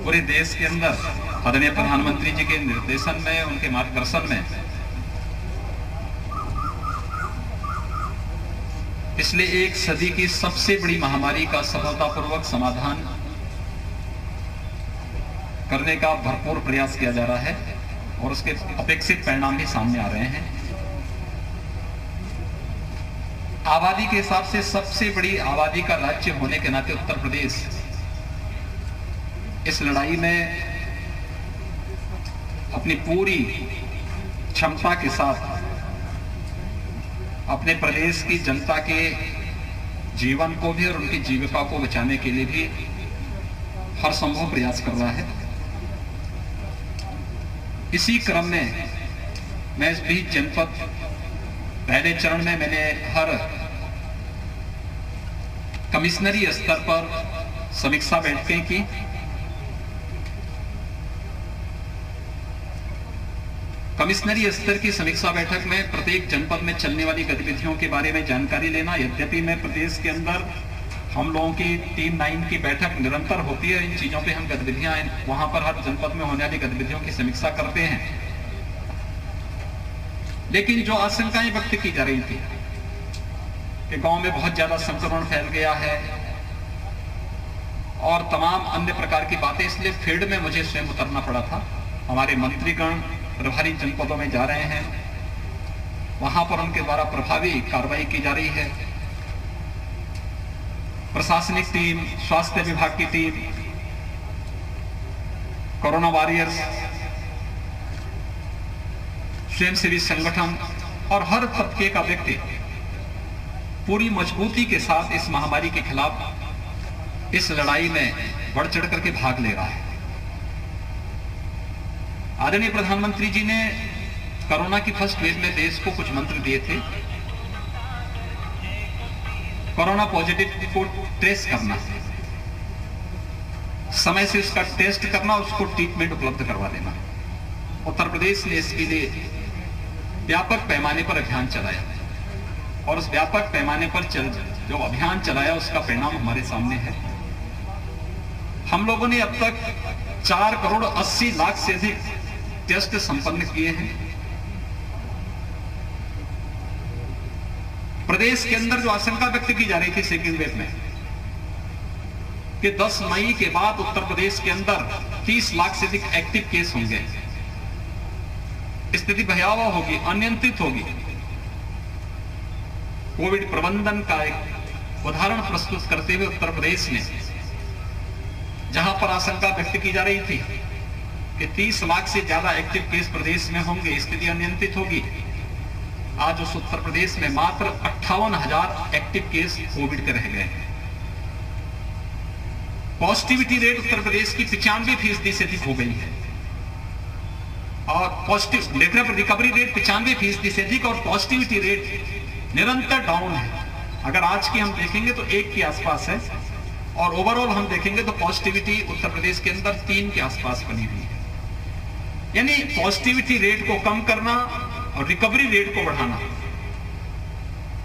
पूरे देश के अंदर आदरणीय प्रधानमंत्री जी के निर्देशन में, उनके मार्गदर्शन में पिछले एक सदी की सबसे बड़ी महामारी का सफलतापूर्वक समाधान करने का भरपूर प्रयास किया जा रहा है और उसके अपेक्षित परिणाम भी सामने आ रहे हैं। आबादी के हिसाब से सबसे बड़ी आबादी का राज्य होने के नाते उत्तर प्रदेश इस लड़ाई में अपनी पूरी क्षमता के साथ अपने प्रदेश की जनता के जीवन को भी और उनकी जीविका को बचाने के लिए भी हर संभव प्रयास कर रहा है। इसी क्रम में मैं इस बीच जनपद पहले चरण में मैंने हर कमिश्नरी स्तर पर समीक्षा बैठकें की। कमिश्नरी स्तर की समीक्षा बैठक में प्रत्येक जनपद में चलने वाली गतिविधियों के बारे में जानकारी लेना। यद्यपि मैं प्रदेश के अंदर हम लोगों की टीम 9 की बैठक निरंतर होती है, इन चीजों पे हम गतिविधियां वहां पर हर जनपद में होने वाली गतिविधियों की समीक्षा करते हैं, लेकिन जो आशंकाएं व्यक्त की जा रही थी कि गांव में बहुत ज्यादा संक्रमण फैल गया है और तमाम अन्य प्रकार की बातें, इसलिए फील्ड में मुझे स्वयं उतरना पड़ा था। हमारे मंत्रीगण प्रभारी जनपदों में जा रहे हैं, वहां पर उनके द्वारा प्रभावी कार्रवाई की जा रही है। प्रशासनिक टीम, स्वास्थ्य विभाग की टीम, कोरोना वॉरियर्स, स्वयंसेवी संगठन और हर तबके का व्यक्ति पूरी मजबूती के साथ इस महामारी के खिलाफ इस लड़ाई में बढ़ चढ़ करके भाग ले रहा है। आदरणीय प्रधानमंत्री जी ने कोरोना की फर्स्ट वेव में देश को कुछ मंत्र दिए थे। कोरोना पॉजिटिव को ट्रेस करना, समय से उसका टेस्ट करना, उसको ट्रीटमेंट उपलब्ध करवा देना। उत्तर प्रदेश ने इसके लिए व्यापक पैमाने पर अभियान चलाया और उस व्यापक पैमाने पर जो अभियान चलाया उसका परिणाम हमारे सामने है। हम लोगों ने अब तक 4 करोड़ 80 लाख से अधिक टेस्ट संपन्न किए हैं। प्रदेश के अंदर जो आशंका व्यक्त की जा रही थी सेकेंड वेव में कि 10 मई के बाद उत्तर प्रदेश के अंदर 30 लाख से अधिक एक्टिव केस होंगे, स्थिति भयावह होगी, अनियंत्रित होगी। कोविड प्रबंधन का एक उदाहरण प्रस्तुत करते हुए उत्तर प्रदेश ने, जहां पर आशंका व्यक्त की जा रही थी कि 30 लाख से ज्यादा एक्टिव केस प्रदेश में होंगे, स्थिति अनियंत्रित होगी, आज उस उत्तर प्रदेश में मात्र 58,000 एक्टिव केस कोविड के रह गए हैं। पॉजिटिविटी रेट उत्तर प्रदेश की 95% से अधिक हो गई है और पॉजिटिव रिकवरी रेट 95% से अधिक और पॉजिटिविटी रेट निरंतर डाउन है। अगर आज की हम देखेंगे तो 1 के आसपास है और ओवरऑल हम देखेंगे तो पॉजिटिविटी उत्तर प्रदेश के अंदर 3 के आसपास बनी हुई है। यानी पॉजिटिविटी रेट को कम करना और रिकवरी रेट को बढ़ाना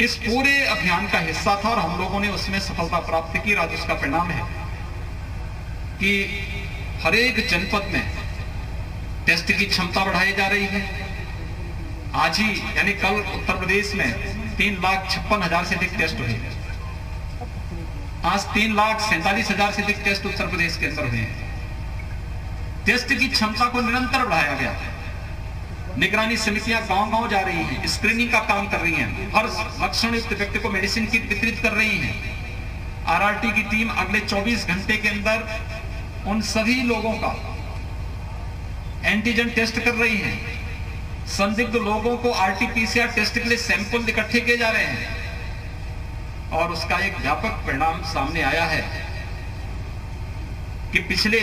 इस पूरे अभियान का हिस्सा था और हम लोगों ने उसमें सफलता प्राप्त की। आज उसका परिणाम है कि हर एक जनपद में टेस्ट की क्षमता बढ़ाई जा रही है। आज ही यानी कल उत्तर प्रदेश में 3,56,000 से अधिक टेस्ट हुए। आज 3,47,000 से अधिक टेस्ट उत्तर प्रदेश के अंदर हुए हैं। टेस्ट की क्षमता को निरंतर बढ़ाया गया है। निगरानी समितियां गांव-गांव जा रही हैं, स्क्रीनिंग का काम कर रही हैं, हर लक्षण युक्त व्यक्ति को मेडिसिन किट वितरित कर रही हैं। आरआरटी की टीम अगले 24 घंटे के अंदर उन सभी लोगों का एंटीजन टेस्ट कर रही है। संदिग्ध लोगों को आरटीपीसीआर टेस्ट के लिए सैंपल इकट्ठे किए जा रहे हैं और उसका एक व्यापक परिणाम सामने आया है कि पिछले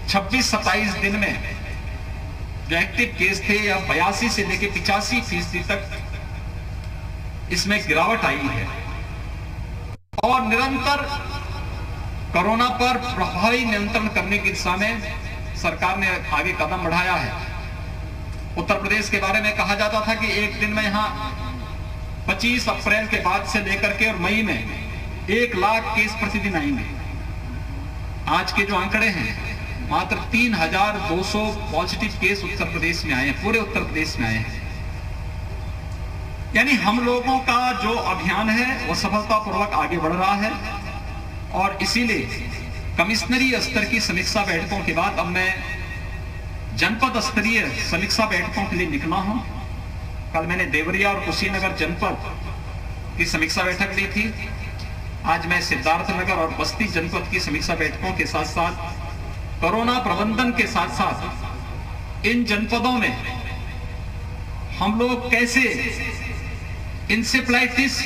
26-27 दिन में जो एक्टिव केस थे या 82 से लेकर 85% तक इसमें गिरावट आई है और निरंतर कोरोना पर प्रभावी नियंत्रण करने की दिशा में सरकार ने आगे कदम बढ़ाया है। उत्तर प्रदेश के बारे में कहा जाता था कि एक दिन में यहाँ 25 अप्रैल के बाद से लेकर के और मई में 1 लाख केस प्रतिदिन आएंगे। आज के जो आंकड़े हैं मात्र 3,200 पॉजिटिव केस उत्तर प्रदेश में आए हैं, पूरे उत्तर प्रदेश में आए हैं। यानी हम लोगों का जो अभियान है वो सफलतापूर्वक आगे बढ़ रहा है। और इसीलिए कमिश्नरी स्तर की समीक्षा बैठकों के बाद अब मैं जनपद स्तरीय समीक्षा बैठकों के लिए निकला हूं। कल मैंने देवरिया और कुशीनगर जनपद की समीक्षा बैठक ली थी। आज मैं सिद्धार्थनगर और बस्ती जनपद की समीक्षा बैठकों के साथ साथ कोरोना प्रबंधन के साथ साथ इन जनपदों में हम लोग कैसे इंसेफ्लाइटिस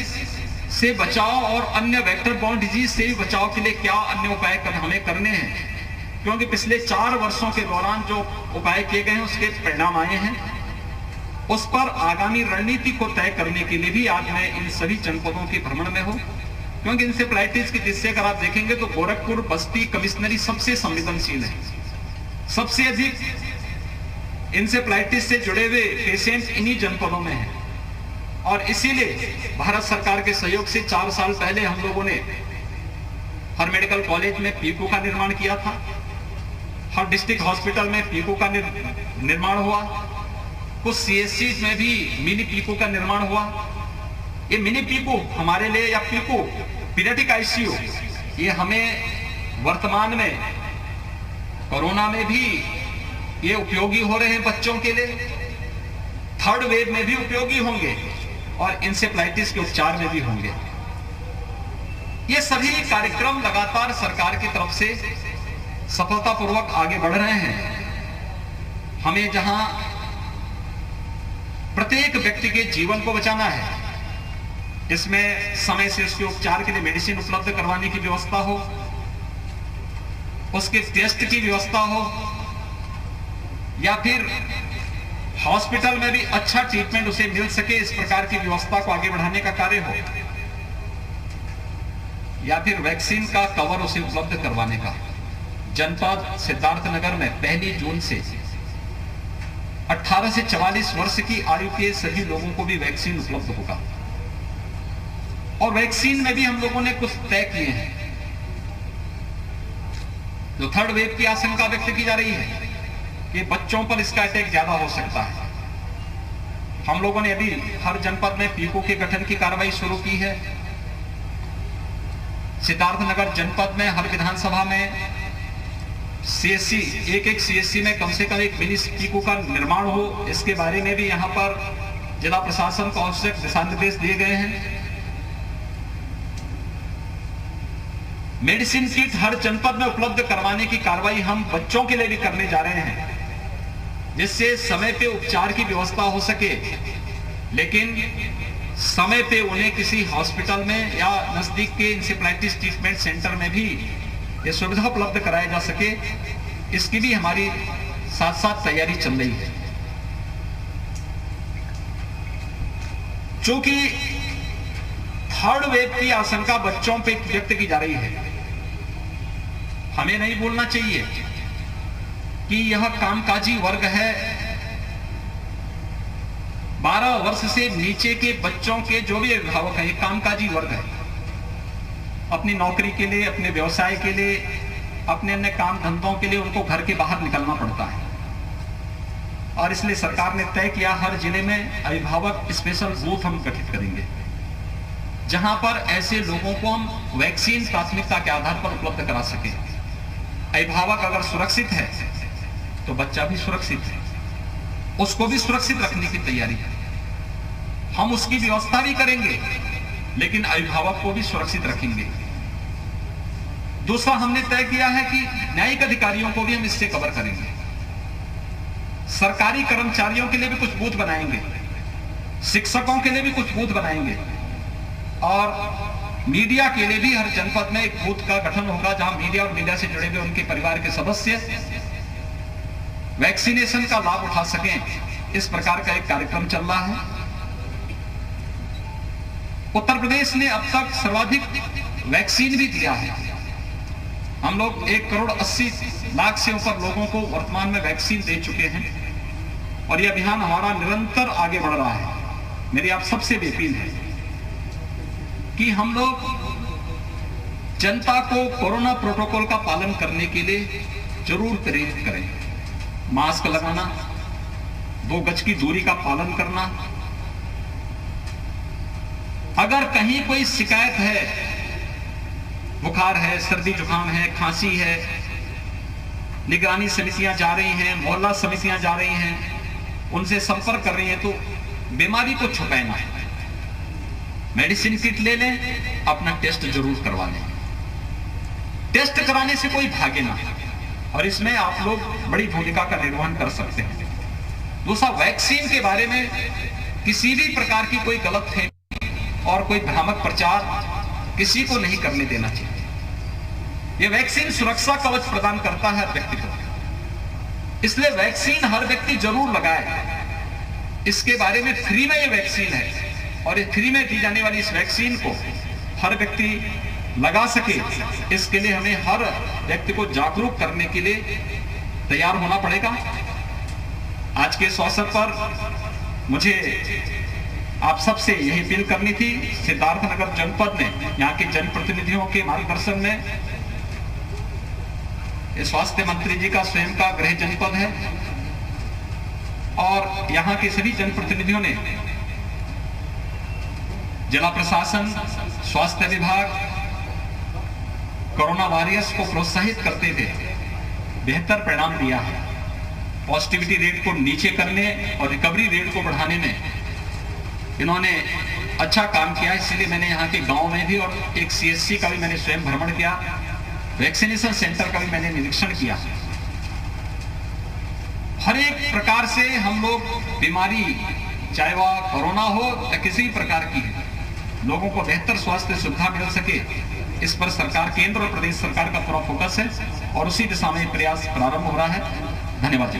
से बचाव और अन्य वेक्टर बॉर्न डिजीज से भी बचाव के लिए क्या अन्य उपाय हमें करने हैं, क्योंकि पिछले 4 वर्षों के दौरान जो उपाय किए गए हैं उसके परिणाम आए हैं। उस पर आगामी रणनीति को तय करने के लिए भी आज मैं इन सभी जनपदों के भ्रमण में हूं, क्योंकि इंसेफ्लाइटिस की दृष्टि अगर आप देखेंगे तो गोरखपुर, बस्ती, कमिश्नरी सबसे संवेदनशील है। सबसे अधिक इंसेफ्लाइटिस से जुड़े हुए पेशेंट इन्हीं जनपदों में हैं। और इसीलिए भारत सरकार के सहयोग से 4 साल पहले हम लोगों ने हर मेडिकल कॉलेज में पीकू का निर्माण किया था। हर डिस्ट्रिक्ट हॉस्पिटल में पीकू का निर्माण हुआ। कुछ सीएससी में भी मिनी पीकू का निर्माण हुआ। ये मिनी पीकू हमारे लिए, या पीकू पीडियाट्रिक आईसीयू, ये हमें वर्तमान में कोरोना में भी ये उपयोगी हो रहे हैं बच्चों के लिए, थर्ड वेव में भी उपयोगी होंगे और इंसेफ्लाइटिस के उपचार में भी होंगे। ये सभी कार्यक्रम लगातार सरकार की तरफ से सफलतापूर्वक आगे बढ़ रहे हैं। हमें जहां प्रत्येक व्यक्ति के जीवन को बचाना है, इसमें समय से उसके उपचार के लिए मेडिसिन उपलब्ध करवाने की व्यवस्था हो, उसके टेस्ट की व्यवस्था हो, या फिर हॉस्पिटल में भी अच्छा ट्रीटमेंट उसे मिल सके, इस प्रकार की व्यवस्था को आगे बढ़ाने का कार्य हो, या फिर वैक्सीन का कवर उसे उपलब्ध करवाने का। जनपद सिद्धार्थनगर में 1 जून से 18 से 44 वर्ष की आयु के सभी लोगों को भी वैक्सीन उपलब्ध होगा। और वैक्सीन में भी हम लोगों ने कुछ तय किए हैं। जो थर्ड वेव की आशंका व्यक्त की जा रही है कि बच्चों पर इसका अटैक ज्यादा हो सकता है, हम लोगों ने अभी हर जनपद में पीको के गठन की कार्रवाई शुरू की है। सिद्धार्थनगर जनपद में हर विधानसभा में सीएससी, एक सीएससी में कम से कम एक मिनी पीको का निर्माण हो, इसके बारे में भी यहाँ पर जिला प्रशासन को आवश्यक दिशा निर्देश दिए गए हैं। मेडिसिन किट हर जनपद में उपलब्ध करवाने की कार्रवाई हम बच्चों के लिए भी करने जा रहे हैं, जिससे समय पे उपचार की व्यवस्था हो सके, लेकिन समय पे उन्हें किसी हॉस्पिटल में या नजदीक के इंसेफ्लाइटिस ट्रीटमेंट सेंटर में भी ये सुविधा उपलब्ध कराया जा सके, इसकी भी हमारी साथ साथ तैयारी चल रही है। चूंकि थर्ड वेव की आशंका बच्चों पे व्यक्त की जा रही है, हमें नहीं भूलना चाहिए कि यह कामकाजी वर्ग है। 12 वर्ष से नीचे के बच्चों के जो भी अभिभावक हैं, ये कामकाजी वर्ग है। अपनी नौकरी के लिए, अपने व्यवसाय के लिए, अपने अन्य काम धंधों के लिए उनको घर के बाहर निकलना पड़ता है। और इसलिए सरकार ने तय किया हर जिले में अभिभावक स्पेशल बूथ हम गठित करेंगे, जहां पर ऐसे लोगों को हम वैक्सीन प्राथमिकता के आधार पर उपलब्ध करा सके। अभिभावक अगर सुरक्षित है तो बच्चा भी सुरक्षित है, उसको भी सुरक्षित रखने की तैयारी है। हम उसकी व्यवस्था भी करेंगे, लेकिन अभिभावक को भी सुरक्षित रखेंगे। दूसरा हमने तय किया है कि न्यायिक अधिकारियों को भी हम इससे कवर करेंगे। सरकारी कर्मचारियों के लिए भी कुछ बूथ बनाएंगे, शिक्षकों के लिए भी कुछ बूथ बनाएंगे, और मीडिया के लिए भी हर जनपद में एक बूथ का गठन होगा, जहां मीडिया और मीडिया से जुड़े हुए उनके परिवार के सदस्य वैक्सीनेशन का लाभ उठा सकें। इस प्रकार का एक कार्यक्रम चल रहा है। उत्तर प्रदेश ने अब तक सर्वाधिक वैक्सीन भी दिया है। हम लोग 1,80,00,000 से ऊपर लोगों को वर्तमान में वैक्सीन दे चुके हैं, और यह अभियान हमारा निरंतर आगे बढ़ रहा है। मेरी आप सबसे भी अपील है कि हम लोग जनता को कोरोना प्रोटोकॉल का पालन करने के लिए जरूर प्रेरित करें। मास्क लगाना, 2 गज की दूरी का पालन करना। अगर कहीं कोई शिकायत है, बुखार है, सर्दी जुकाम है, खांसी है, निगरानी समितियां जा रही हैं, मोहल्ला समितियां जा रही हैं, उनसे संपर्क कर रही हैं, तो बीमारी को छुपाना है। मेडिसिन किट ले लें, अपना टेस्ट जरूर करवा लें। टेस्ट कराने से कोई भागे ना, और इसमें आप लोग बड़ी भूमिका का निर्वहन कर सकते हैं। दूसरा, वैक्सीन के बारे में किसी भी प्रकार की कोई गलतफहमी और कोई भ्रामक प्रचार किसी को नहीं करने देना चाहिए। यह वैक्सीन सुरक्षा कवच प्रदान करता है हर व्यक्ति को, इसलिए वैक्सीन हर व्यक्ति जरूर लगाए। इसके बारे में फ्री में ये वैक्सीन है, और ये फ्री में दी जाने वाली इस वैक्सीन को हर व्यक्ति लगा सके, इसके लिए हमें हर व्यक्ति को जागरूक करने के लिए तैयार होना पड़ेगा। आज के इस अवसर पर मुझे आप सबसे यही अपील करनी थी। सिद्धार्थनगर जनपद ने, यहाँ के जनप्रतिनिधियों के मार्गदर्शन में, स्वास्थ्य मंत्री जी का स्वयं का गृह जनपद है, और यहाँ के सभी जनप्रतिनिधियों ने, जिला प्रशासन, स्वास्थ्य विभाग, कोरोना वॉरियर्स को प्रोत्साहित करते हुए बेहतर परिणाम दिया है। पॉजिटिविटी रेट को नीचे करने और रिकवरी रेट को बढ़ाने में इन्होंने अच्छा काम किया। इसलिए मैंने यहाँ के गांव में भी, और एक CSC का भी मैंने स्वयं भ्रमण किया, वैक्सीनेशन सेंटर का भी मैंने निरीक्षण किया। हर एक प्रकार से हम लोग बीमारी, चाहे वह कोरोना हो या किसी प्रकार की है, लोगों को बेहतर स्वास्थ्य सुविधा मिल सके, इस पर सरकार, केंद्र और प्रदेश सरकार का पूरा फोकस है, और उसी दिशा में प्रयास प्रारंभ हो रहा है। धन्यवाद जी।